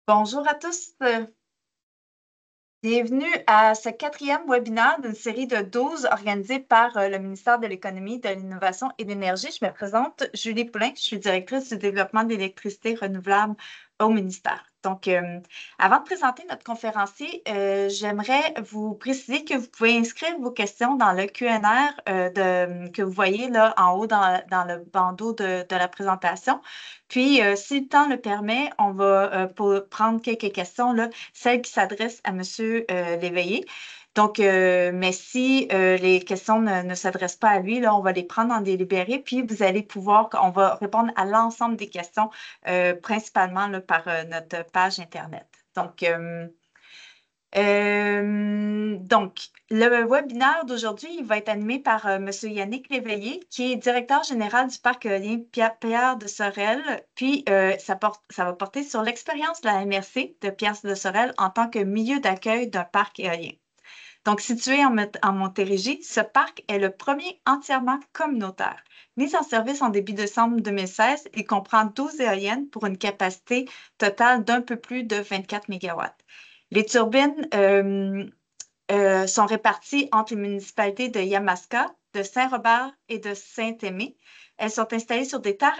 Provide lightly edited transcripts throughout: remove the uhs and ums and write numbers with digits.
Bonjour à tous. Bienvenue à ce quatrième webinaire d'une série de 12 organisés par le ministère de l'Économie, de l'Innovation et de l'Énergie. Je me présente Julie Poulain, je suis directrice du développement de l'électricité renouvelable au ministère. Donc, avant de présenter notre conférencier, j'aimerais vous préciser que vous pouvez inscrire vos questions dans le Q&R que vous voyez là en haut dans le bandeau de la présentation. Puis, si le temps le permet, on va prendre quelques questions, là, celles qui s'adressent à M. Léveillé. Donc, mais si les questions ne s'adressent pas à lui, là, on va les prendre en délibéré, puis vous allez pouvoir, on va répondre à l'ensemble des questions, principalement là, par notre page Internet. Donc, le webinaire d'aujourd'hui, il va être animé par M. Yannick Léveillé, qui est directeur général du parc éolien Pierre de Sorel. Puis, ça va porter sur l'expérience de la MRC de Pierre de Sorel en tant que milieu d'accueil d'un parc éolien. Donc, situé en Montérégie, ce parc est le premier entièrement communautaire. Mis en service en début décembre 2016, il comprend 12 éoliennes pour une capacité totale d'un peu plus de 24 mégawatts. Les turbines sont réparties entre les municipalités de Yamaska, de Saint-Robert et de Saint-Aimé. Elles sont installées sur des terres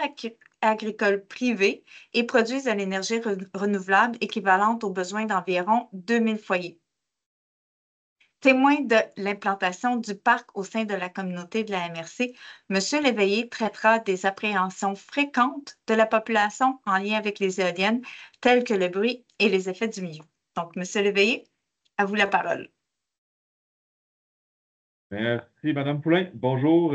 agricoles privées et produisent de l'énergie renouvelable équivalente aux besoins d'environ 2000 foyers. Témoin de l'implantation du parc au sein de la communauté de la MRC, M. Léveillé traitera des appréhensions fréquentes de la population en lien avec les éoliennes, telles que le bruit et les effets du milieu. Donc, M. Léveillé, à vous la parole. Merci, Madame Poulain. Bonjour,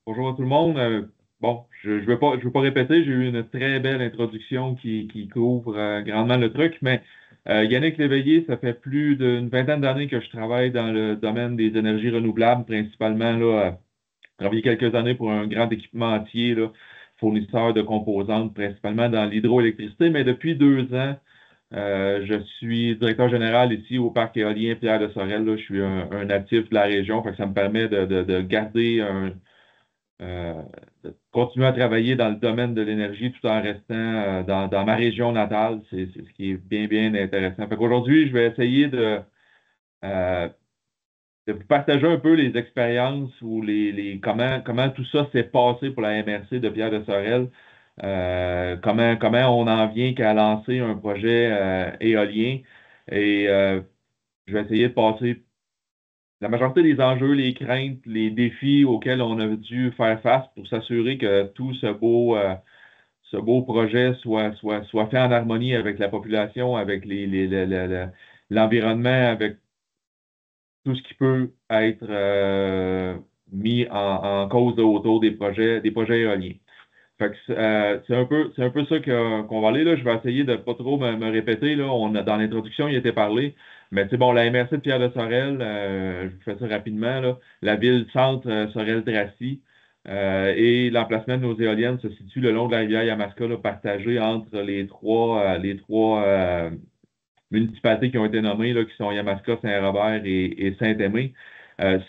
bonjour à tout le monde. Bon, je ne veux pas répéter, j'ai eu une très belle introduction qui couvre grandement le truc, mais Yannick Léveillé, ça fait plus d'une vingtaine d'années que je travaille dans le domaine des énergies renouvelables, principalement là, j'ai travaillé quelques années pour un grand équipementier, là, fournisseur de composantes, principalement dans l'hydroélectricité, mais depuis 2 ans, je suis directeur général ici au parc éolien Pierre de Sorel. Là. Je suis un natif de la région, fait que ça me permet de garder euh, de continuer à travailler dans le domaine de l'énergie tout en restant dans ma région natale. C'est ce qui est bien, bien intéressant. Fait qu'aujourd'hui, je vais essayer euh, de vous partager un peu les expériences ou comment tout ça s'est passé pour la MRC de Pierre de Sorel. Comment on en vient qu'à lancer un projet éolien. Et je vais essayer de passer la majorité des enjeux, les craintes, les défis auxquels on a dû faire face pour s'assurer que tout ce beau projet soit fait en harmonie avec la population, avec l'environnement, avec tout ce qui peut être mis en cause autour des projets éoliens. Fait que c'est un peu ça qu'on va aller là. Je vais essayer de pas trop me répéter là. Dans l'introduction, il était parlé, mais c'est bon. La MRC de Pierre de Sorel, je vous fais ça rapidement là. La ville-centre Sorel-Tracy et l'emplacement de nos éoliennes se situe le long de la rivière Yamaska, là, partagé entre les trois municipalités qui ont été nommées, là, qui sont Yamaska, Saint-Robert et Saint-Aimé.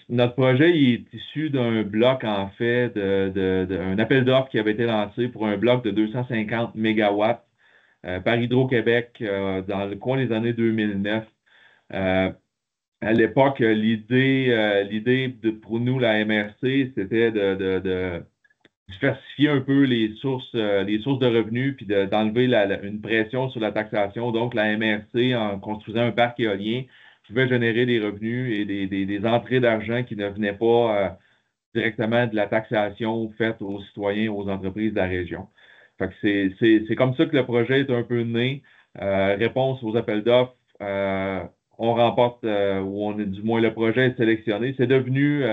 Notre projet il est issu d'un bloc, en fait, un appel d'offres qui avait été lancé pour un bloc de 250 mégawatts par Hydro-Québec dans le coin des années 2009. Euh, à l'époque, l'idée pour nous, la MRC, c'était de diversifier un peu les sources de revenus, puis d'enlever une pression sur la taxation. Donc, la MRC, en construisant un parc éolien, pouvait générer des revenus et des entrées d'argent qui ne venaient pas directement de la taxation faite aux citoyens, aux entreprises de la région. Fait que c'est comme ça que le projet est un peu né. Réponse aux appels d'offres, on remporte, du moins le projet est sélectionné. C'est devenu,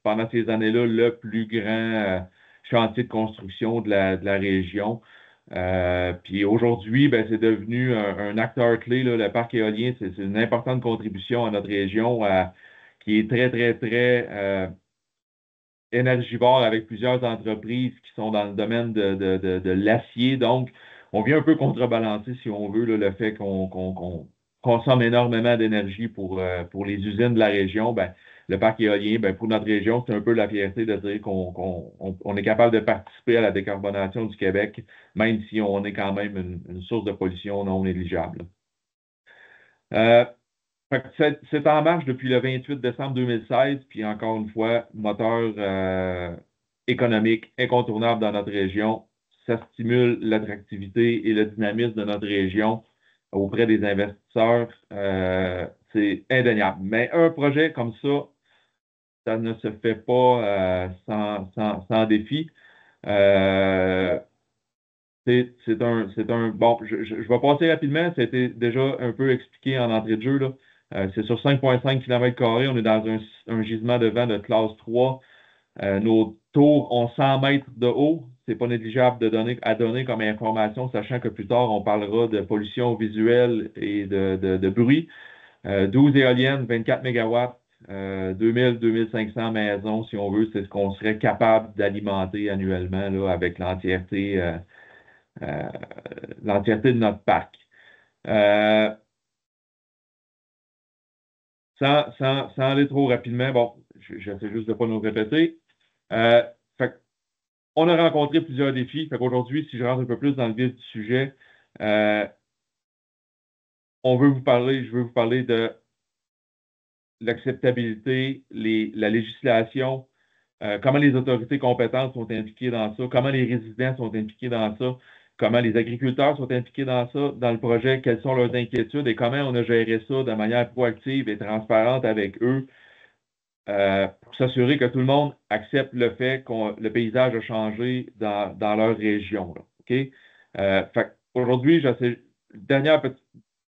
pendant ces années-là, le plus grand chantier de construction de la région. Puis aujourd'hui, ben, c'est devenu un acteur clé, là, le parc éolien. C'est une importante contribution à notre région qui est très, très, très énergivore avec plusieurs entreprises qui sont dans le domaine de l'acier. Donc, on vient un peu contrebalancer, si on veut, là, le fait qu'on consomme énormément d'énergie pour les usines de la région. Ben, le parc éolien, ben, pour notre région, c'est un peu la fierté de dire qu'on est capable de participer à la décarbonation du Québec, même si on est quand même une source de pollution non négligeable. Fait que c'est en marche depuis le 28 décembre 2016, puis encore une fois, moteur économique incontournable dans notre région. Ça stimule l'attractivité et le dynamisme de notre région auprès des investisseurs. C'est indéniable. Mais un projet comme ça ne se fait pas sans défi. Euh, bon, je vais passer rapidement. C'était déjà un peu expliqué en entrée de jeu, là. C'est sur 5,5 km². On est dans un gisement de vent de classe 3. Nos tours ont 100 mètres de haut. C'est pas négligeable à donner comme information, sachant que plus tard, on parlera de pollution visuelle et de bruit. 12 éoliennes, 24 mégawatts, 2 500 maisons, si on veut, c'est ce qu'on serait capable d'alimenter annuellement là, avec euh, l'entièreté de notre parc. Euh, sans aller trop rapidement, bon, j'essaie juste de ne pas nous répéter. Fait on a rencontré plusieurs défis. Fait qu'aujourd'hui, si je rentre un peu plus dans le vif du sujet, euh, je veux vous parler de l'acceptabilité, la législation, comment les autorités compétentes sont impliquées dans ça, comment les résidents sont impliqués dans ça, comment les agriculteurs sont impliqués dans ça, dans le projet, quelles sont leurs inquiétudes et comment on a géré ça de manière proactive et transparente avec eux pour s'assurer que tout le monde accepte le fait que le paysage a changé dans leur région. Là, OK? Fait aujourd'hui, dernière petite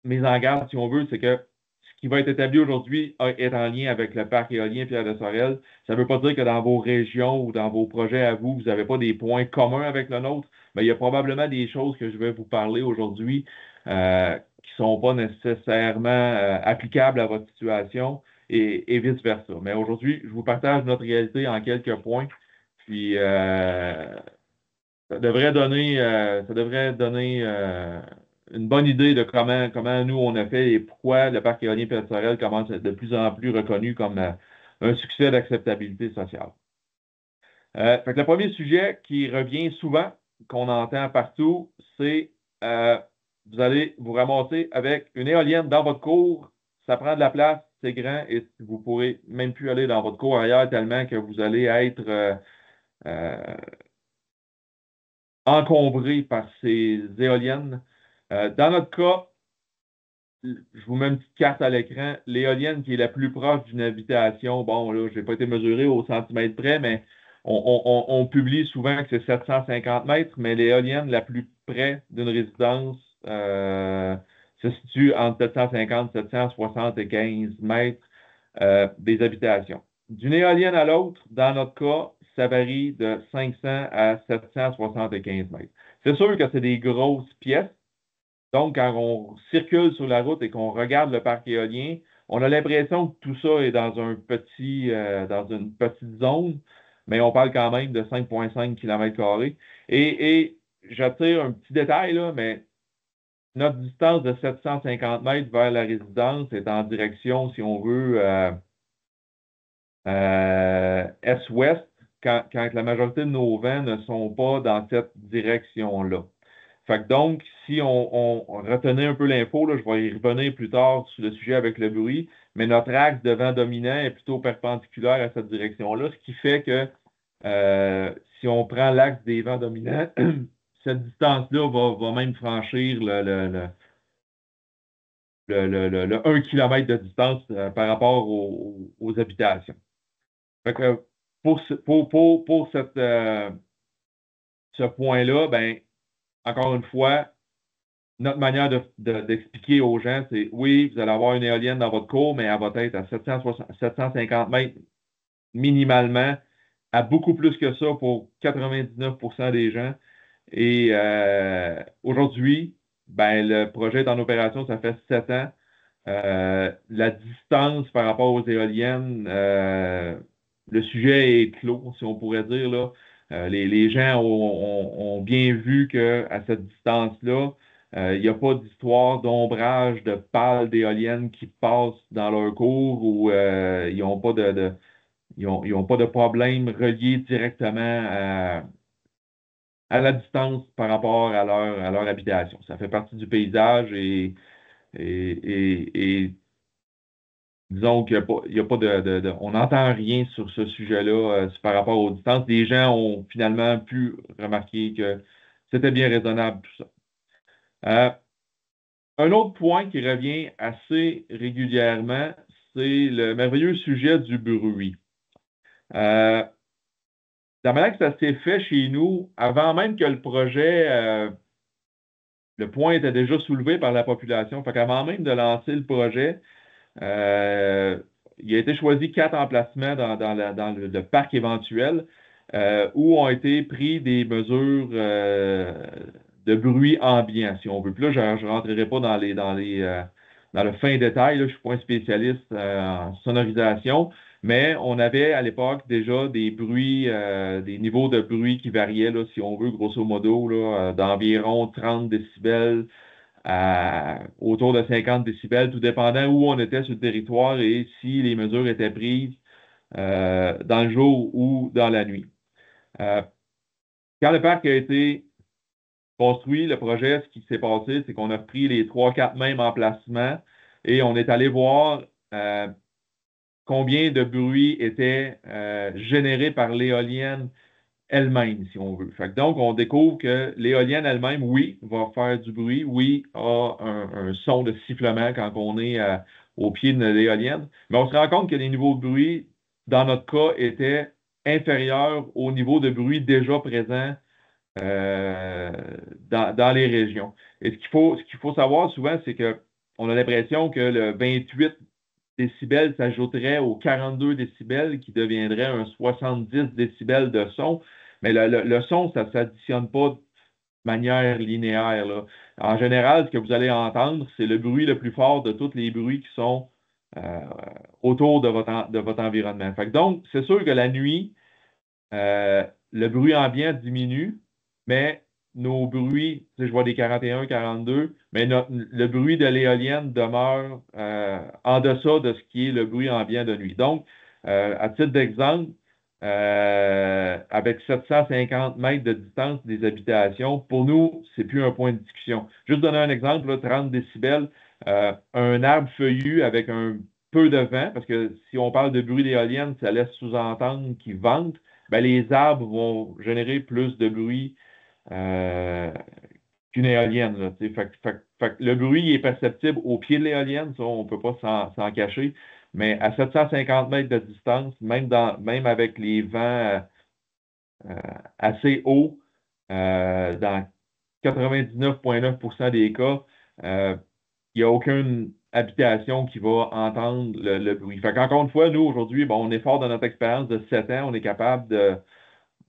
mise en garde, si on veut, c'est que ce qui va être établi aujourd'hui est en lien avec le parc éolien Pierre de Sorel. Ça ne veut pas dire que dans vos régions ou dans vos projets à vous, vous n'avez pas des points communs avec le nôtre, mais il y a probablement des choses que je vais vous parler aujourd'hui qui ne sont pas nécessairement applicables à votre situation et vice-versa. Mais aujourd'hui, je vous partage notre réalité en quelques points. Puis ça devrait donner une bonne idée de comment nous on a fait et pourquoi le parc éolien Sorel commence à être de plus en plus reconnu comme un succès d'acceptabilité sociale. Fait que le premier sujet qui revient souvent, qu'on entend partout, c'est vous allez vous ramasser avec une éolienne dans votre cour, ça prend de la place, c'est grand et vous pourrez même plus aller dans votre cour ailleurs tellement que vous allez être euh, encombré par ces éoliennes. Dans notre cas, je vous mets une petite carte à l'écran. L'éolienne qui est la plus proche d'une habitation, bon, là, je n'ai pas été mesuré au centimètre près, mais on publie souvent que c'est 750 mètres, mais l'éolienne la plus près d'une résidence se situe entre 750 et 775 mètres des habitations. D'une éolienne à l'autre, dans notre cas, ça varie de 500 à 775 mètres. C'est sûr que c'est des grosses pièces. Donc, quand on circule sur la route et qu'on regarde le parc éolien, on a l'impression que tout ça est dans une petite zone, mais on parle quand même de 5,5 km². Et j'attire un petit détail, là, mais notre distance de 750 mètres vers la résidence est en direction, si on veut, est-ouest, quand la majorité de nos vents ne sont pas dans cette direction-là. Fait que donc, si on retenait un peu l'info, là, je vais y revenir plus tard sur le sujet avec le bruit, mais notre axe de vent dominant est plutôt perpendiculaire à cette direction-là, ce qui fait que si on prend l'axe des vents dominants, cette distance-là va même franchir le 1 km de distance par rapport aux habitations. Fait que pour ce point-là, ben, encore une fois, notre manière d'expliquer aux gens, c'est oui, vous allez avoir une éolienne dans votre cour, mais elle va être à 750 mètres minimalement, à beaucoup plus que ça pour 99% des gens. Et aujourd'hui, ben, le projet est en opération, ça fait 7 ans. La distance par rapport aux éoliennes, le sujet est clos, si on pourrait dire, là. Les gens ont bien vu qu'à cette distance-là, Il n'y a pas d'histoire d'ombrage de pales d'éoliennes qui passent dans leur cours ou ils n'ont pas ils ont pas de problème relié directement à la distance par rapport à leur habitation. Ça fait partie du paysage et disons qu'il n'y a pas, il y a pas on n'entend rien sur ce sujet-là par rapport aux distances. Les gens ont finalement pu remarquer que c'était bien raisonnable tout ça. Un autre point qui revient assez régulièrement, c'est le merveilleux sujet du bruit. Euh, la manière que ça s'est fait chez nous, avant même que le projet, le point était déjà soulevé par la population, fait qu'avant même de lancer le projet, Euh, il a été choisi 4 emplacements dans le parc éventuel où ont été pris des mesures de bruit ambiant, si on veut. Puis là, je ne rentrerai pas dans le fin détail, là, je ne suis pas un spécialiste en sonorisation, mais on avait à l'époque déjà des bruits, des niveaux de bruit qui variaient, là, si on veut, grosso modo, là, d'environ 30 décibels autour de 50 décibels, tout dépendant où on était sur le territoire et si les mesures étaient prises dans le jour ou dans la nuit. Euh, Quand le parc a été construit, le projet, ce qui s'est passé, c'est qu'on a pris les 3, 4 mêmes emplacements et on est allé voir combien de bruit était généré par l'éolienne elle-même, si on veut. Fait que donc, on découvre que l'éolienne elle-même, oui, va faire du bruit, oui, a un son de sifflement quand on est au pied de l'éolienne, mais on se rend compte que les niveaux de bruit, dans notre cas, étaient inférieurs au niveau de bruit déjà présent euh, dans les régions. Et ce qu'il faut savoir souvent, c'est que on a l'impression que le 28 décibels s'ajouterait aux 42 décibels qui deviendrait un 70 décibels de son. Mais le son, ça ne s'additionne pas de manière linéaire, là. En général, ce que vous allez entendre, c'est le bruit le plus fort de tous les bruits qui sont euh, autour de votre environnement. Fait que donc, c'est sûr que la nuit, euh, le bruit ambiant diminue, mais nos bruits, tu sais, je vois des 41, 42, mais le bruit de l'éolienne demeure en deçà de ce qui est le bruit ambiant de nuit. Donc, à titre d'exemple, avec 750 mètres de distance des habitations, pour nous, c'est plus un point de discussion. Juste donner un exemple, là, 30 décibels, un arbre feuillu avec un peu de vent, parce que si on parle de bruit d'éolienne, ça laisse sous-entendre qu'il vente, ben, les arbres vont générer plus de bruit euh, qu'une éolienne. Là, fait que le bruit est perceptible au pied de l'éolienne, ça, on ne peut pas s'en cacher. Mais à 750 mètres de distance, même avec les vents assez hauts, dans 99,9% des cas, euh, il n'y a aucune habitation qui va entendre le bruit. Fait qu'encore une fois, nous, aujourd'hui, bon, on est fort dans notre expérience de 7 ans, on est capable de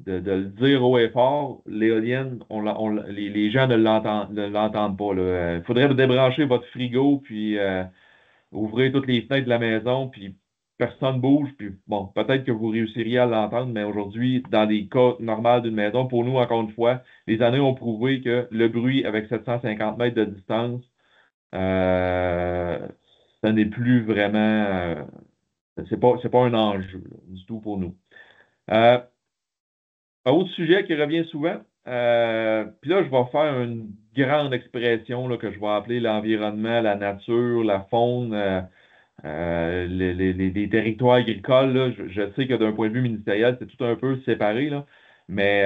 le dire haut et fort, l'éolienne, les gens ne l'entendent pas, là. Il faudrait débrancher votre frigo, puis ouvrir toutes les fenêtres de la maison, puis personne ne bouge, puis bon, peut-être que vous réussiriez à l'entendre, mais aujourd'hui, dans des cas normaux d'une maison, pour nous, encore une fois, les années ont prouvé que le bruit avec 750 mètres de distance, euh, ça n'est plus vraiment, c'est pas un enjeu, là, du tout pour nous. Euh, Un autre sujet qui revient souvent, puis là, je vais faire une grande expression là, que je vais appeler l'environnement, la nature, la faune, les territoires agricoles. Là. Je sais que d'un point de vue ministériel, c'est tout un peu séparé, là, mais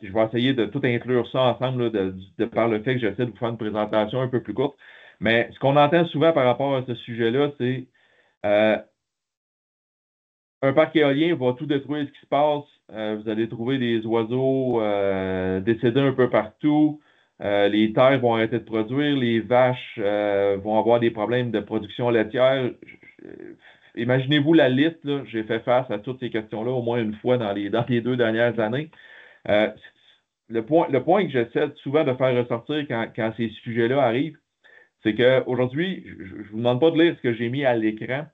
je vais essayer de tout inclure ça ensemble là, de par le fait que j'essaie de vous faire une présentation un peu plus courte. Mais ce qu'on entend souvent par rapport à ce sujet-là, c'est euh, un parc éolien va tout détruire ce qui se passe. Vous allez trouver des oiseaux décédés un peu partout. Les terres vont arrêter de produire. Les vaches vont avoir des problèmes de production laitière. Imaginez-vous la liste, là. J'ai fait face à toutes ces questions-là au moins une fois dans les 2 dernières années. Euh, le point que j'essaie souvent de faire ressortir quand ces sujets-là arrivent, c'est qu'aujourd'hui, je ne vous demande pas de lire ce que j'ai mis à l'écran,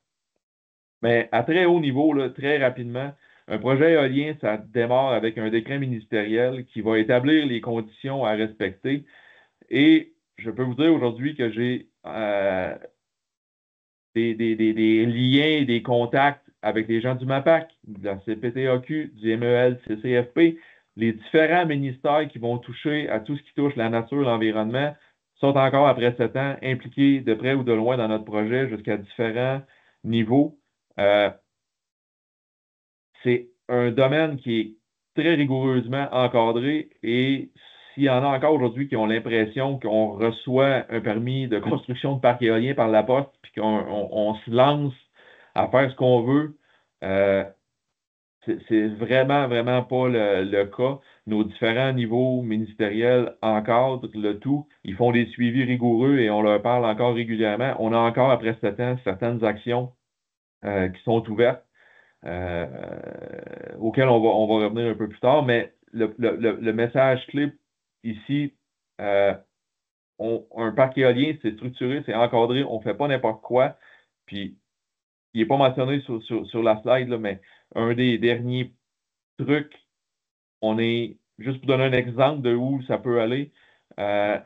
mais à très haut niveau, là, très rapidement, un projet éolien, ça démarre avec un décret ministériel qui va établir les conditions à respecter. Et je peux vous dire aujourd'hui que j'ai des liens et des contacts avec les gens du MAPAC, de la CPTAQ, du MEL, du CCFP, les différents ministères qui vont toucher à tout ce qui touche la nature, l'environnement, sont encore, après 7 ans, impliqués de près ou de loin dans notre projet jusqu'à différents niveaux. C'est un domaine qui est très rigoureusement encadré et s'il y en a encore aujourd'hui qui ont l'impression qu'on reçoit un permis de construction de parc éolien par la poste puis qu'on se lance à faire ce qu'on veut, euh, c'est vraiment, vraiment pas le cas. Nos différents niveaux ministériels encadrent le tout. Ils font des suivis rigoureux et on leur parle encore régulièrement. On a encore, après 7 ans, certaines actions qui sont ouvertes auquel on va revenir un peu plus tard, mais le message clé ici, euh, un parc éolien, c'est structuré, c'est encadré, on ne fait pas n'importe quoi. Puis, il n'est pas mentionné sur la slide, là, mais un des derniers trucs, on est, juste pour donner un exemple de où ça peut aller, euh,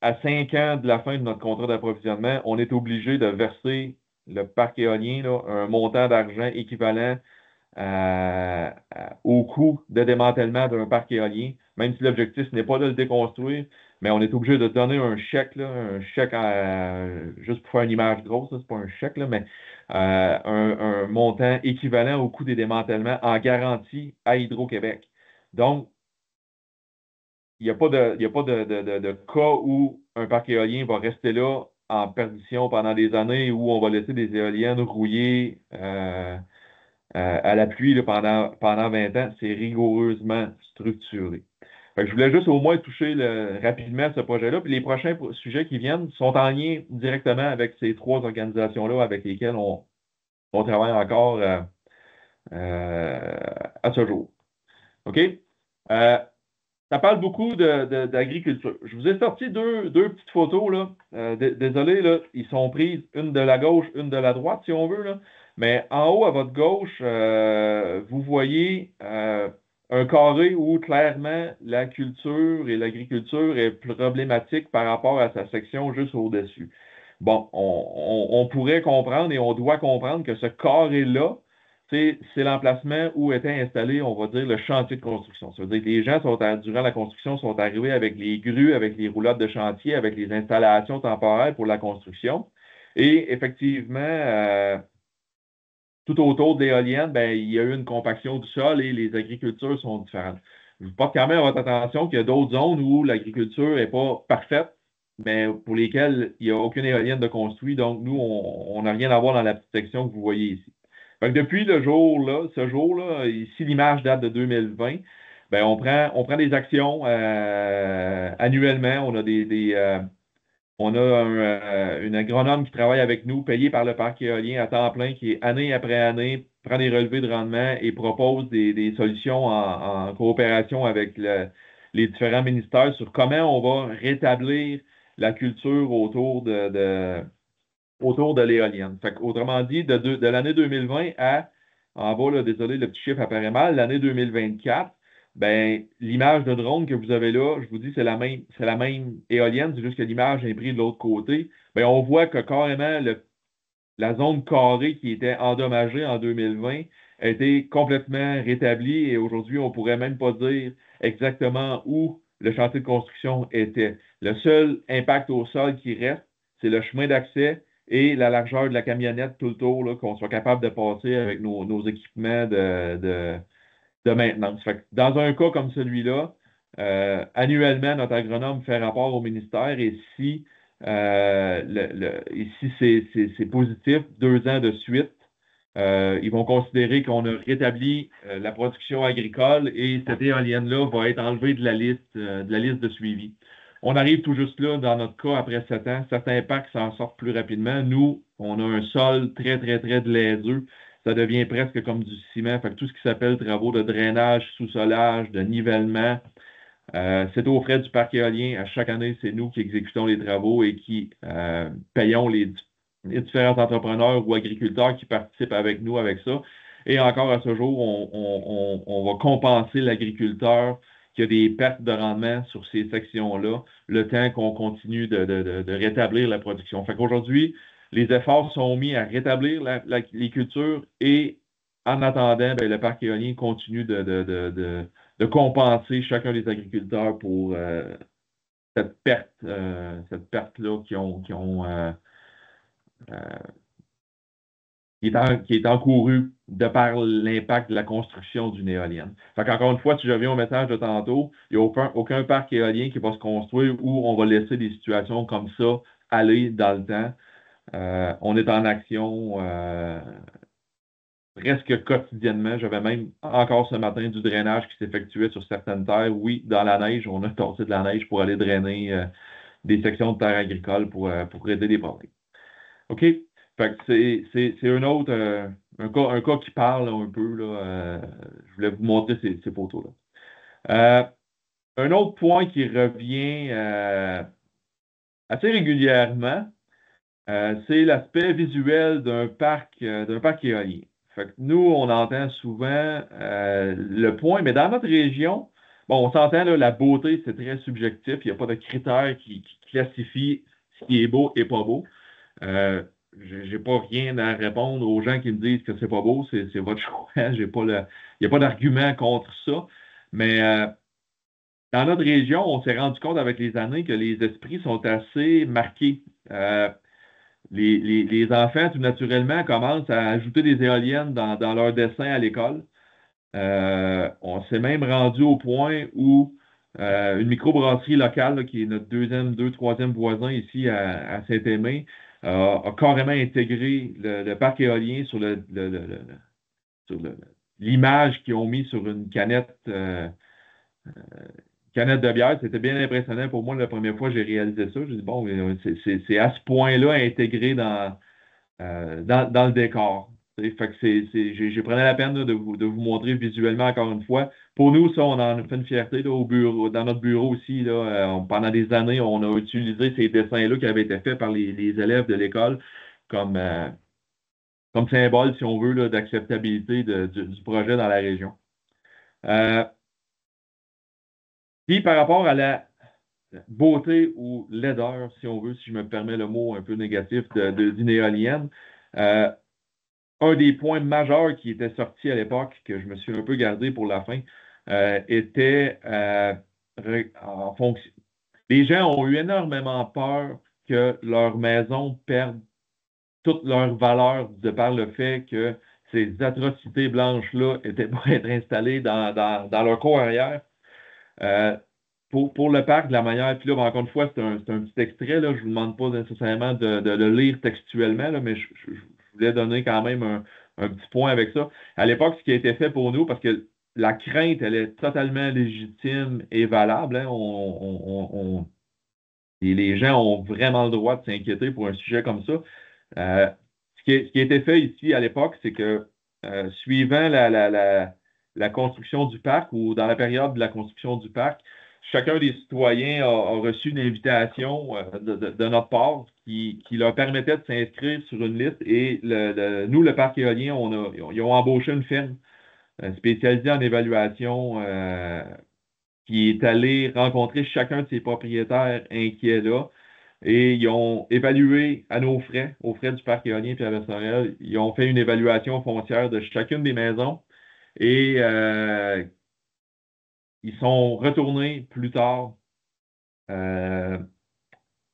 à 5 ans de la fin de notre contrat d'approvisionnement, on est obligé de verser le parc éolien là, un montant d'argent équivalent au coût de démantèlement d'un parc éolien, même si l'objectif n'est pas de le déconstruire, mais on est obligé de donner un chèque juste pour faire une image grosse, c'est pas un chèque, là, mais un montant équivalent au coût des démantèlements en garantie à Hydro-Québec. Donc, il n'y a pas de cas où un parc éolien va rester là en perdition pendant des années où on va laisser des éoliennes rouiller à la pluie là, pendant 20 ans, c'est rigoureusement structuré. Fait que je voulais juste au moins toucher rapidement à ce projet-là. Puis les prochains sujets qui viennent sont en lien directement avec ces trois organisations-là avec lesquelles on travaille encore à ce jour. OK? Euh, Ça parle beaucoup d'agriculture. Je vous ai sorti deux petites photos, là. Désolé, là, ils sont prises une de la gauche, une de la droite, si on veut, là. Mais en haut, à votre gauche, vous voyez un carré où clairement la culture et l'agriculture est problématique par rapport à sa section juste au-dessus. Bon, on pourrait comprendre et on doit comprendre que ce carré-là, c'est l'emplacement où était installé, on va dire, le chantier de construction. Ça veut dire que les gens, durant la construction, sont arrivés avec les grues, avec les roulottes de chantier, avec les installations temporaires pour la construction. Et effectivement, tout autour de l'éolienne, ben, il y a eu une compaction du sol et les agricultures sont différentes. Je vous porte quand même à votre attention qu'il y a d'autres zones où l'agriculture n'est pas parfaite, mais pour lesquelles il n'y a aucune éolienne de construit. Donc, nous, on n'a rien à voir dans la petite section que vous voyez ici. Fait que depuis ce jour-là, ici l'image date de 2020, ben on prend des actions annuellement. On a une agronome qui travaille avec nous, payée par le parc éolien à temps plein, qui année après année prend des relevés de rendement et propose des solutions en coopération avec les différents ministères sur comment on va rétablir la culture autour de l'éolienne. Autrement dit, de l'année 2020 en bas, là, désolé, le petit chiffre apparaît mal, l'année 2024, ben, l'image de drone que vous avez là, je vous dis, c'est la même éolienne, c'est juste que l'image est prise de l'autre côté. Ben, on voit que carrément, la zone carrée qui était endommagée en 2020 a été complètement rétablie et aujourd'hui, on pourrait même pas dire exactement où le chantier de construction était. Le seul impact au sol qui reste, c'est le chemin d'accès et la largeur de la camionnette tout le tour, là, qu'on soit capable de passer avec nos équipements de maintenance. Fait que dans un cas comme celui-là, annuellement, notre agronome fait rapport au ministère et si, c'est positif, 2 ans de suite, ils vont considérer qu'on a rétabli la production agricole et cette éolienne-là va être enlevée de la liste de suivi. On arrive tout juste là, dans notre cas, après 7 ans. Certains parcs s'en sortent plus rapidement. Nous, on a un sol très, très, très glaiseux. Ça devient presque comme du ciment. Fait que tout ce qui s'appelle travaux de drainage, sous-solage, de nivellement, c'est aux frais du parc éolien. À chaque année, c'est nous qui exécutons les travaux et qui payons les différents entrepreneurs ou agriculteurs qui participent avec nous avec ça. Et encore à ce jour, on va compenser l'agriculteur qu'il y a des pertes de rendement sur ces sections-là, le temps qu'on continue de rétablir la production. Fait qu'aujourd'hui, les efforts sont mis à rétablir les cultures et en attendant, ben, le parc éolien continue de compenser chacun des agriculteurs pour cette perte-là qui est encourue de par l'impact de la construction d'une éolienne. Fait qu'encore une fois, si je reviens au message de tantôt, il n'y a aucun parc éolien qui va se construire où on va laisser des situations comme ça aller dans le temps. On est en action presque quotidiennement. J'avais même encore ce matin du drainage qui s'effectuait sur certaines terres. Oui, dans la neige, on a tassé de la neige pour aller drainer des sections de terres agricoles pour aider les problèmes. OK? Fait que c'est un autre, un cas qui parle là, un peu. Là, je voulais vous montrer ces photos-là. Un autre point qui revient assez régulièrement, c'est l'aspect visuel d'un parc éolien. Fait que nous, on entend souvent le point, mais dans notre région, bon, on s'entend, là, la beauté, c'est très subjectif. Il n'y a pas de critères qui classifient ce qui est beau et pas beau. J'ai pas rien à répondre aux gens qui me disent que c'est pas beau, c'est votre choix. Il n'y a pas d'argument contre ça. Mais dans notre région, on s'est rendu compte avec les années que les esprits sont assez marqués. Les enfants, tout naturellement, commencent à ajouter des éoliennes dans leur dessin à l'école. On s'est même rendu au point où une microbrasserie locale, là, qui est notre troisième voisin ici à Saint-Aimé, a carrément intégré le parc éolien sur l'image qu'ils ont mis sur une canette de bière. C'était bien impressionnant pour moi la première fois que j'ai réalisé ça. J'ai dit, bon, c'est à ce point-là intégré dans le décor. Fait que j'ai pris la peine là, de vous montrer visuellement encore une fois. Pour nous, ça, on en a fait une fierté là, au bureau, dans notre bureau aussi. Là, pendant des années, on a utilisé ces dessins-là qui avaient été faits par les élèves de l'école comme, comme symbole, si on veut, là, d'acceptabilité du projet dans la région. Puis par rapport à la beauté ou laideur, si on veut, si je me permets le mot un peu négatif d'une éolienne, un des points majeurs qui était sorti à l'époque, que je me suis un peu gardé pour la fin, était en fonction. Les gens ont eu énormément peur que leur maison perde toute leur valeur de par le fait que ces atrocités blanches-là étaient pour être installées dans leur cour arrière. Pour le parc, de la manière, puis là, encore une fois, c'est un petit extrait, là, je ne vous demande pas nécessairement de le lire textuellement, là, mais je voulais donner quand même un petit point avec ça. À l'époque, ce qui a été fait pour nous, parce que la crainte, elle est totalement légitime et valable, hein, et les gens ont vraiment le droit de s'inquiéter pour un sujet comme ça. Ce qui a été fait ici à l'époque, c'est que suivant la construction du parc ou dans la période de la construction du parc, chacun des citoyens a reçu une invitation de notre part qui leur permettait de s'inscrire sur une liste et nous, le parc éolien, ils ont embauché une firme spécialisée en évaluation qui est allée rencontrer chacun de ses propriétaires inquiets là. Et ils ont évalué à nos frais, aux frais du parc éolien Pierre-Sorel, ils ont fait une évaluation foncière de chacune des maisons et ils sont retournés plus tard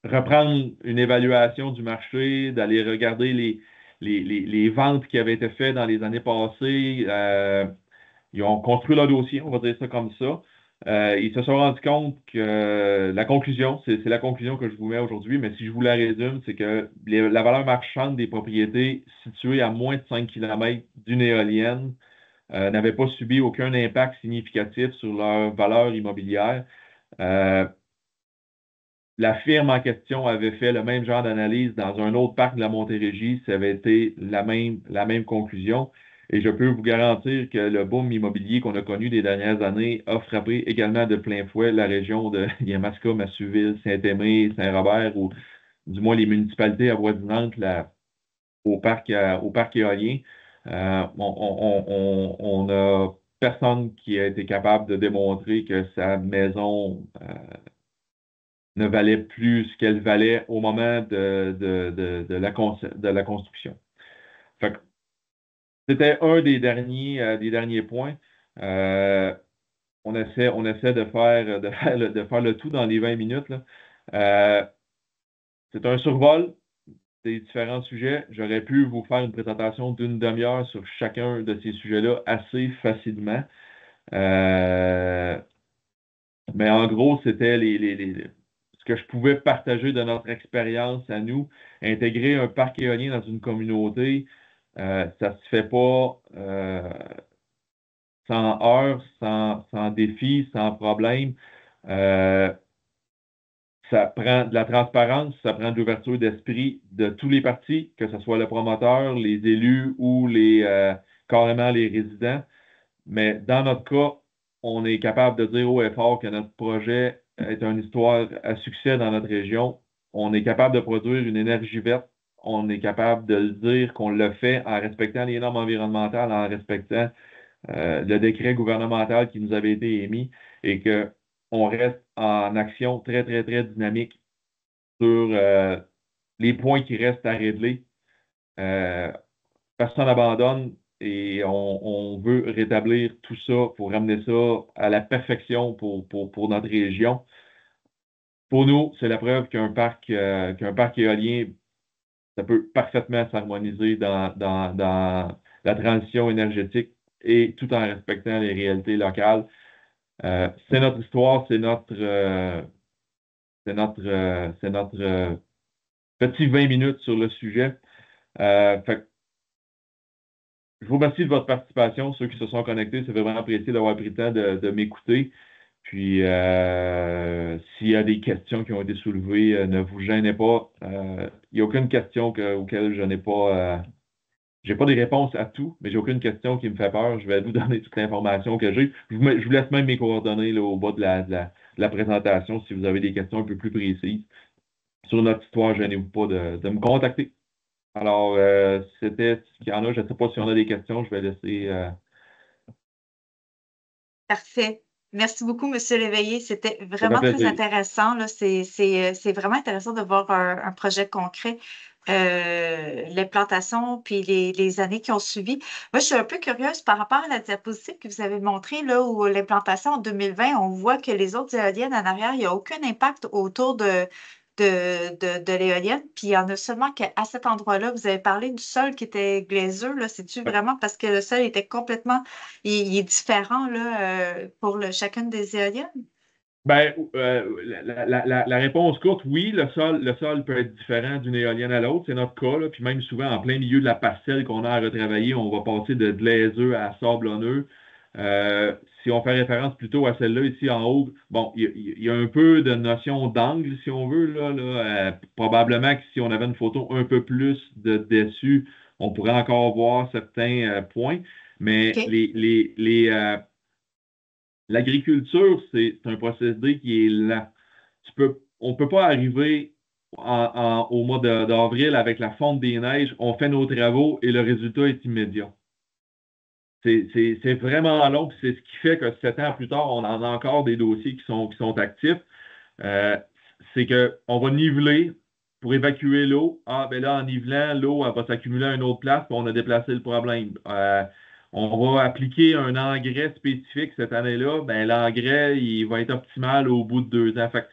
reprendre une évaluation du marché, d'aller regarder les ventes qui avaient été faites dans les années passées. Ils ont construit leur dossier, on va dire ça comme ça. Ils se sont rendus compte que la conclusion, c'est la conclusion que je vous mets aujourd'hui, mais si je vous la résume, c'est que la valeur marchande des propriétés situées à moins de 5 km d'une éolienne n'avaient pas subi aucun impact significatif sur leur valeur immobilière. La firme en question avait fait le même genre d'analyse dans un autre parc de la Montérégie. Ça avait été la même conclusion. Et je peux vous garantir que le boom immobilier qu'on a connu des dernières années a frappé également de plein fouet la région de Yamaska, Massouville, Saint-Aimé, Saint-Robert, ou du moins les municipalités avoisinantes au parc éolien. On a personne qui a été capable de démontrer que sa maison ne valait plus ce qu'elle valait au moment de la construction. Fait que c'était un des derniers points. On essaie de faire le tout dans les 20 minutes, là. C'est un survol des différents sujets. J'aurais pu vous faire une présentation d'une demi-heure sur chacun de ces sujets-là assez facilement. Mais en gros, c'était ce que je pouvais partager de notre expérience à nous. Intégrer un parc éolien dans une communauté, ça se fait pas sans heurts, sans défis, sans problème. Ça prend de la transparence, ça prend de l'ouverture d'esprit de tous les partis, que ce soit le promoteur, les élus ou carrément les résidents. Mais dans notre cas, on est capable de dire haut et fort que notre projet est une histoire à succès dans notre région. On est capable de produire une énergie verte. On est capable de le dire qu'on le fait en respectant les normes environnementales, en respectant le décret gouvernemental qui nous avait été émis et qu'on reste en action très, très, très dynamique sur les points qui restent à régler. Personne n'abandonne et on veut rétablir tout ça pour ramener ça à la perfection pour notre région. Pour nous, c'est la preuve qu'un parc éolien, ça peut parfaitement s'harmoniser dans la transition énergétique et tout en respectant les réalités locales. C'est notre histoire, c'est notre petit 20 minutes sur le sujet. Fait je vous remercie de votre participation. Ceux qui se sont connectés, c'est vraiment apprécié d'avoir pris le temps de m'écouter. Puis, s'il y a des questions qui ont été soulevées, ne vous gênez pas. Il n'y a aucune question auquel je n'ai pas. J'ai pas des réponses à tout, mais j'ai aucune question qui me fait peur. Je vais vous donner toute l'information que j'ai. Je vous laisse même mes coordonnées là, au bas de la présentation si vous avez des questions un peu plus précises. Sur notre histoire, gênez-vous pas de me contacter. Alors, c'était ce qu'il y en a. Je ne sais pas si on a des questions. Je vais laisser. Parfait. Merci beaucoup, Monsieur Léveillé. C'était Ça fait vraiment très plaisir. intéressant, là. C'est vraiment intéressant de voir un projet concret, l'implantation, puis les années qui ont suivi. Moi, je suis un peu curieuse par rapport à la diapositive que vous avez montrée, là, où l'implantation en 2020, on voit que les autres éoliennes en arrière, il n'y a aucun impact autour de l'éolienne. Puis il y en a seulement qu'à cet endroit-là, vous avez parlé du sol qui était glaiseux, là. C'est-tu vraiment parce que le sol était complètement il est différent là, pour chacune des éoliennes? Ben, la réponse courte, oui, le sol peut être différent d'une éolienne à l'autre, c'est notre cas, là. Puis même souvent, en plein milieu de la parcelle qu'on a à retravailler, on va passer de glaiseux à sablonneux. Si on fait référence plutôt à celle-là ici en haut, bon, il y a un peu de notion d'angle, si on veut, là. Probablement que si on avait une photo un peu plus de dessus, on pourrait encore voir certains points, mais OK. l'agriculture, c'est un procédé qui est lent. On ne peut pas arriver au mois d'avril avec la fonte des neiges, on fait nos travaux et le résultat est immédiat. C'est vraiment long, puis c'est ce qui fait que 7 ans plus tard, on en a encore des dossiers qui sont actifs. Euh, c'est qu'on va niveler pour évacuer l'eau. Ah, ben là, en nivelant, l'eau, elle va s'accumuler à une autre place, puis on a déplacé le problème. On va appliquer un engrais spécifique cette année-là. Ben, l'engrais, il va être optimal au bout de 2 ans. Fait que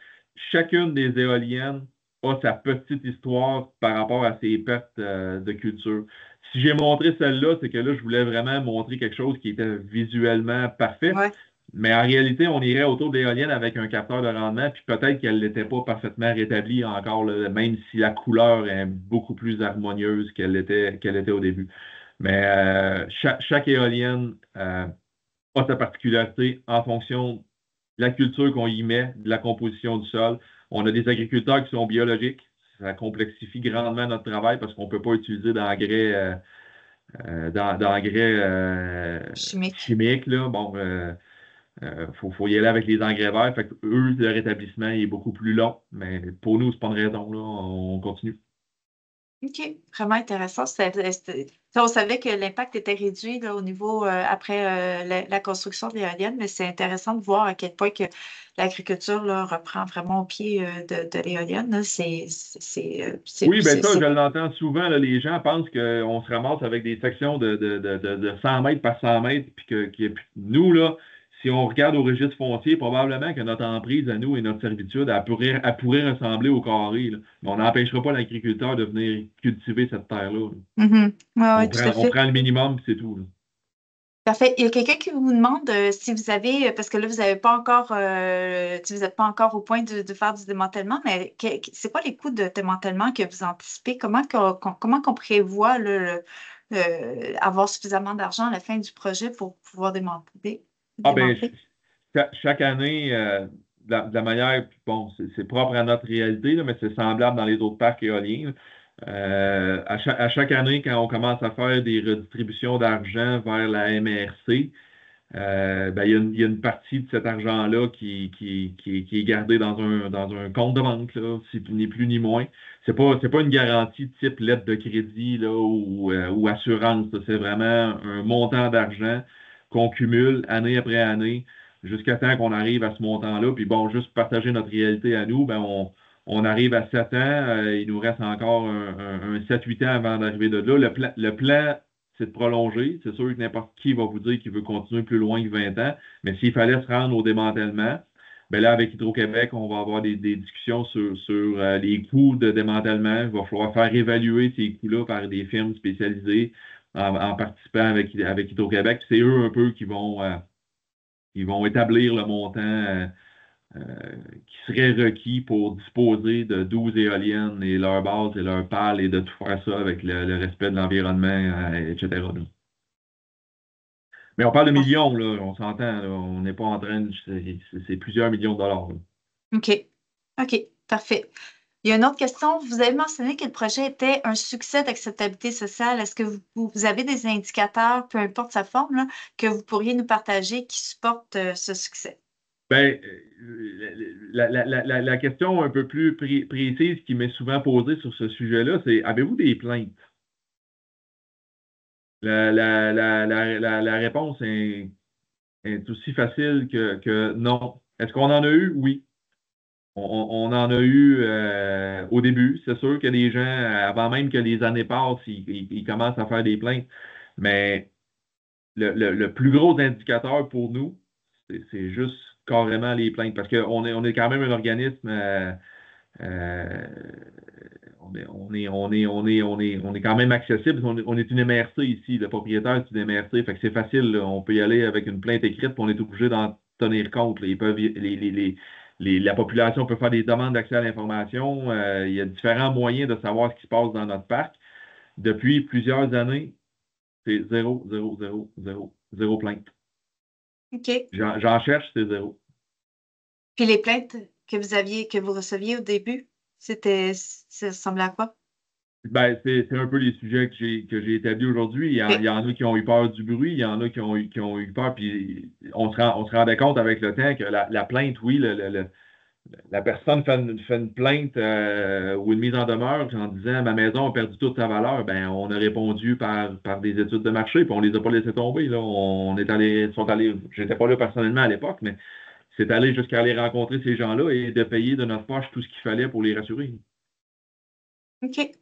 chacune des éoliennes a sa petite histoire par rapport à ses pertes de culture. Si j'ai montré celle-là, c'est que là, je voulais vraiment montrer quelque chose qui était visuellement parfait. Ouais. Mais en réalité, on irait autour de l'éolienne avec un capteur de rendement, puis peut-être qu'elle n'était pas parfaitement rétablie encore, là, même si la couleur est beaucoup plus harmonieuse qu'elle était au début. Mais chaque éolienne a sa particularité en fonction de la culture qu'on y met, de la composition du sol. On a des agriculteurs qui sont biologiques. Ça complexifie grandement notre travail parce qu'on ne peut pas utiliser d'engrais Chimique. chimiques, là. Bon, faut y aller avec les engrais verts. Fait que eux, le rétablissement est beaucoup plus long. Mais pour nous, c'est pas une raison, là. On continue. OK, vraiment intéressant. On savait que l'impact était réduit là, au niveau après la construction de l'éolienne, mais c'est intéressant de voir à quel point que l'agriculture là, reprend vraiment au pied de l'éolienne. Là. Oui, ben ça, je l'entends souvent, là, les gens pensent qu'on se ramasse avec des sections de 100 mètres par 100 mètres, puis nous, là, si on regarde au registre foncier, probablement que notre emprise à nous et notre servitude, elle pourrait ressembler au carré, là. Mais on n'empêchera pas l'agriculteur de venir cultiver cette terre-là, là. Mhm. Ouais, ouais, On tout à prend, on fait. prend le minimum, puis c'est tout, là. Parfait. Il y a quelqu'un qui vous demande si vous avez, parce que là, vous n'avez pas encore, si vous n'êtes pas encore au point de faire du démantèlement, mais c'est quoi les coûts de démantèlement que vous anticipez? Comment qu'on prévoit là, avoir suffisamment d'argent à la fin du projet pour pouvoir démanteler? Ah ben, Démanteler? chaque année, de la manière, bon, c'est propre à notre réalité, là, mais c'est semblable dans les autres parcs éoliens, là. À chaque année, quand on commence à faire des redistributions d'argent vers la MRC, ben, il y a une partie de cet argent-là qui est gardée dans un compte de banque, là, ni plus ni moins. C'est pas une garantie type lettre de crédit là, ou assurance, là. C'est vraiment un montant d'argent qu'on cumule année après année jusqu'à temps qu'on arrive à ce montant-là. Puis bon, juste pour partager notre réalité à nous, ben on arrive à 7 ans, il nous reste encore un 7-8 ans avant d'arriver de là. Le plan, c'est de prolonger. C'est sûr que n'importe qui va vous dire qu'il veut continuer plus loin que 20 ans, mais s'il fallait se rendre au démantèlement, ben là, avec Hydro-Québec, on va avoir des discussions sur les coûts de démantèlement. Il va falloir faire évaluer ces coûts-là par des firmes spécialisées en participant avec Hydro-Québec. C'est eux un peu qui vont établir le montant qui serait requis pour disposer de 12 éoliennes et leur base et leur pale et de tout faire ça avec le respect de l'environnement, etc., là. Mais on parle de Ah, millions, là, on s'entend, là, on n'est pas en train de. C'est plusieurs millions de dollars, là. OK. OK, parfait. Il y a une autre question. Vous avez mentionné que le projet était un succès d'acceptabilité sociale. Est-ce que vous avez des indicateurs, peu importe sa forme, là, que vous pourriez nous partager qui supportent ce succès? Ben, la question un peu plus précise qui m'est souvent posée sur ce sujet-là, c'est avez-vous des plaintes? La réponse est aussi facile que non. Est-ce qu'on en a eu? Oui. On en a eu au début. C'est sûr que les gens, avant même que les années passent, ils commencent à faire des plaintes. Mais le plus gros indicateur pour nous, c'est juste carrément les plaintes. Parce qu'on est quand même un organisme, euh, on est quand même accessible. On est une MRC ici. Le propriétaire est une MRC. Fait que c'est facile, là. On peut y aller avec une plainte écrite, puis on est obligé d'en tenir compte, là. La population peut faire des demandes d'accès à l'information. Il y a différents moyens de savoir ce qui se passe dans notre parc. Depuis plusieurs années, c'est zéro, zéro, zéro, zéro, zéro plainte. OK. J'en cherche, c'est zéro. Puis les plaintes que vous receviez au début, ça ressemblait à quoi? Ben, c'est un peu les sujets que j'ai établis aujourd'hui. Il y OK. en a qui ont eu peur du bruit, il y en a qui ont eu peur, puis on se rendait compte avec le temps que la plainte, oui, la personne fait une plainte ou une mise en demeure en disant ma maison a perdu toute sa valeur, ben on a répondu par des études de marché, puis on les a pas laissés tomber, là. J'étais pas là personnellement à l'époque, mais c'est allé jusqu'à aller rencontrer ces gens-là et de payer de notre poche tout ce qu'il fallait pour les rassurer. OK.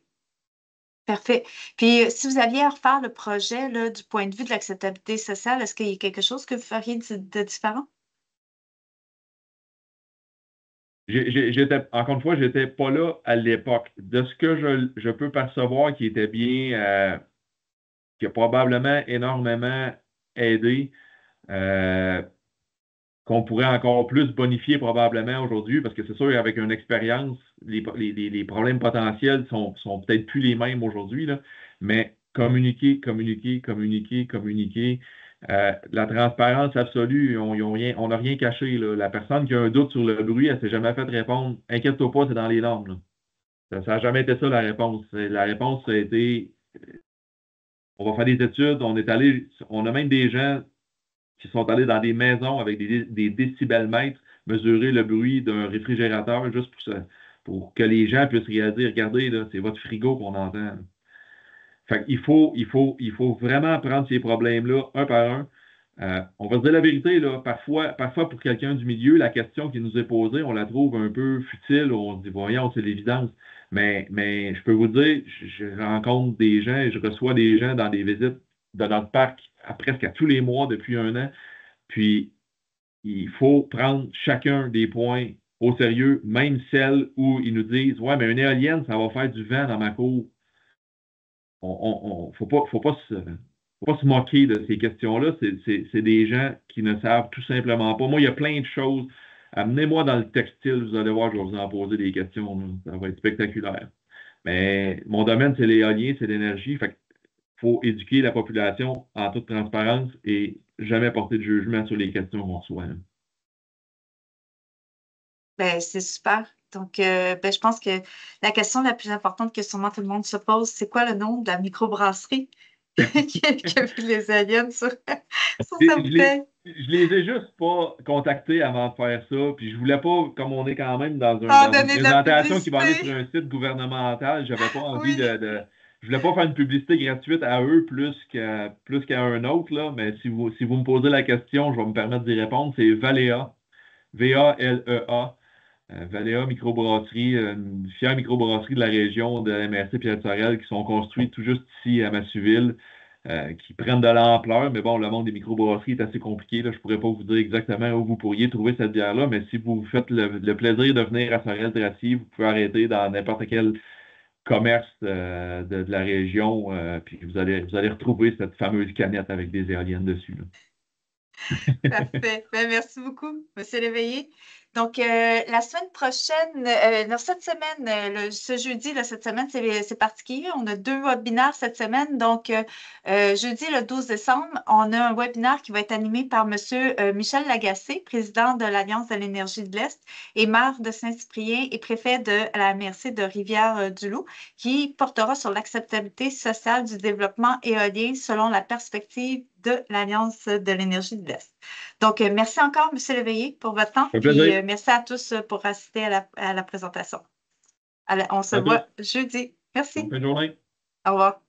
Parfait. Puis si vous aviez à refaire le projet là, du point de vue de l'acceptabilité sociale, est-ce qu'il y a quelque chose que vous feriez de différent? Encore une fois, j'étais pas là à l'époque. De ce que je peux percevoir qui était bien, qui a probablement énormément aidé, euh, qu'on pourrait encore plus bonifier probablement aujourd'hui, parce que c'est sûr, avec une expérience, les problèmes potentiels sont peut-être plus les mêmes aujourd'hui, là, mais communiquer, communiquer, communiquer, communiquer, la transparence absolue, on n'a rien caché, là. La personne qui a un doute sur le bruit, elle ne s'est jamais fait répondre. Inquiète-toi pas, c'est dans les normes, là. Ça n'a jamais été ça la réponse. La réponse, ça a été on va faire des études, on a même des gens qui sont allés dans des maisons avec des décibelmètres mesurer le bruit d'un réfrigérateur juste pour que les gens puissent réaliser, regardez, là, c'est votre frigo qu'on entend. Fait qu'il faut vraiment prendre ces problèmes-là un par un. On va se dire la vérité, là, parfois pour quelqu'un du milieu, la question qui nous est posée, on la trouve un peu futile, on se dit, voyons, c'est l'évidence. Mais je peux vous dire, je rencontre des gens et je reçois des gens dans des visites de notre parc presque à tous les mois depuis un an. Puis, il faut prendre chacun des points au sérieux, même celles où ils nous disent, ouais, mais une éolienne, ça va faire du vent dans ma cour. Faut pas se moquer de ces questions-là. C'est des gens qui ne savent tout simplement pas. Moi, il y a plein de choses. Amenez-moi dans le textile, vous allez voir, je vais vous en poser des questions, là. Ça va être spectaculaire. Mais mon domaine, c'est l'éolien, c'est l'énergie. Fait qu'il faut éduquer la population en toute transparence et jamais porter de jugement sur les questions qu'on reçoit, hein. Ben, c'est super. Donc, ben, je pense que la question la plus importante que sûrement tout le monde se pose, c'est quoi le nom de la microbrasserie qui a vu les aliens sur, sur Et sa bouteille? je les ai juste pas contactés avant de faire ça. Puis je voulais pas, comme on est quand même Ah, dans une donner de la présentation qui va aller sur publicité. un site gouvernemental, j'avais pas envie Oui. je voulais pas faire une publicité gratuite à eux plus qu'à un autre, là. Mais si vous me posez la question, je vais me permettre d'y répondre. C'est Valea, Valea. Valea Microbrasserie, une fière microbrasserie de la région de la MRC Pierre-Sorel qui sont construites tout juste ici à Massuville, qui prennent de l'ampleur. Mais bon, le monde des microbrasseries est assez compliqué, là. Je ne pourrais pas vous dire exactement où vous pourriez trouver cette bière-là, mais si vous faites le plaisir de venir à Sorel-Tracy, vous pouvez arrêter dans n'importe quel commerce de la région, puis vous allez retrouver cette fameuse canette avec des éoliennes dessus, là. Parfait. Ben, merci beaucoup, Monsieur Léveillé. Donc, la semaine prochaine, non, cette semaine, ce jeudi, là, cette semaine, c'est particulier. On a 2 webinaires cette semaine. Donc, jeudi, le 12 décembre, on a un webinaire qui va être animé par Monsieur Michel Lagacé, président de l'Alliance de l'énergie de l'Est et maire de Saint-Cyprien et préfet de la MRC de Rivière-du-Loup, qui portera sur l'acceptabilité sociale du développement éolien selon la perspective de l'Alliance de l'énergie de l'Est. Donc, merci encore, M. Léveillé, pour votre temps, Ça fait puis plaisir. merci à tous pour assister à la présentation. On se À tous. voit jeudi. Bonne Merci. fin de journée. Au revoir.